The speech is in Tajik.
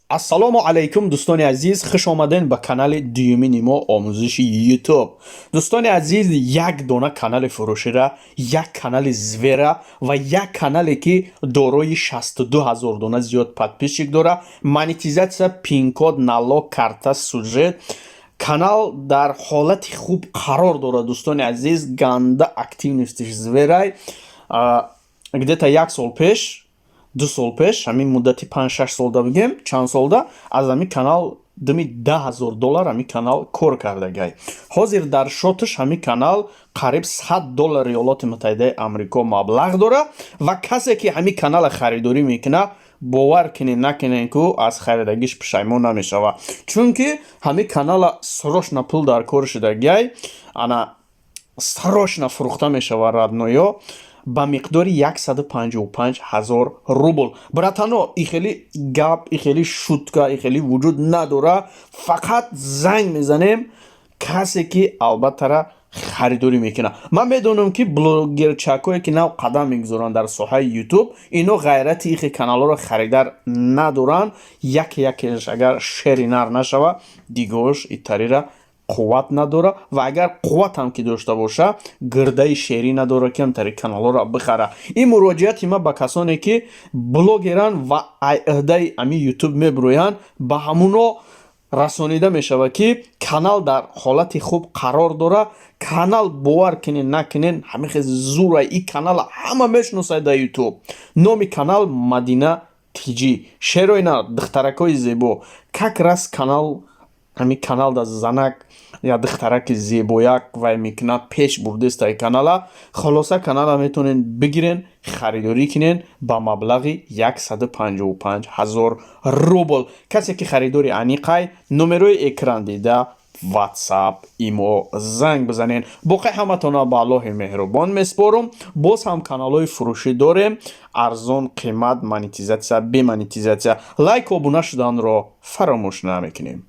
ассалому алайкум дӯстони азиз, хуш омадед ба канали дуюмини мо омӯзиши YouTube. Дӯстони азиз, як дона канали фурӯшира, як канали звера ва як канале ки дорои 62000 дона зиёд подписчик дора. Монетизатсия, пин-код, налог, карта, сюжет. Канал дар ҳолати хуб қарор дорад. Дӯстони азиз, ганда активностиш зверай. Где-то як сол пеш 2 сол пеш, ҳамин муддати 5-6 солда бигем, чанд солда аз ҳамин канал дами $10,000 ҳамин канал кор кардагай. Ҳозир дар шоташ ҳамин канал қариб $100 Иёлоти Муттаҳидаи Амрико маблағ дора ва касе ки ҳамин канала харидорӣ мекуна, бовар кинед накунед ки аз харидагиш пушаймон намешава. Чунки ҳамин канала срочно пул дар кор шудагай, ана срочно фурӯхта мешава радноё ба миқдори 155,000 рубл. Братано, ихели гап, ихели шутка, ихели вуҷуд надора. Фақат занг мезанем касе ки албаттара харидорӣ мекуна. Ман медонам ки блогерчакое ки нав қадам мегузоранд дар соҳаи YouTube, ино ғайрати ихе каналҳоро харидар надоранд. Якеш агар шери нар нашава, дигош итарира қувват надора ва агар қувват ҳам ки дошта боша, гирдаи шерӣ надора ки ҳамтари каналҳоро бихара. Ин муроҷиати ман ба касоне ки блогеранд ва айҳдаи ами YouTube мебироянд, ба ҳамуно расонида мешава ки канал дар ҳолати хуб қарор дора. Канал бовар кинед накунед, ҳамихе зура ин канала ҳама мешиносад дар YouTube. Номи канал Мадина Тиҷи. Шерои нар, духтаракои зебо. Как раз канал, ҳамин канал да занак я духтараки зебояк вай мекунад, пеш бурдестаи канала. Холоса канала метонен бигирен, харидорӣ кинен ба маблағи 155,000 рубл. Касе ки харидори аниқай, номерои экран дида WhatsApp, имо занг бизанен. боқи ҳаматона ба Аллоҳи меҳрубон меспорум. боз ҳам каналҳои фурӯшӣ дорем, арзон қимат, монетизатсия, бемонетизатсия. Лайк, обуна шуданро фаромӯш намекунем.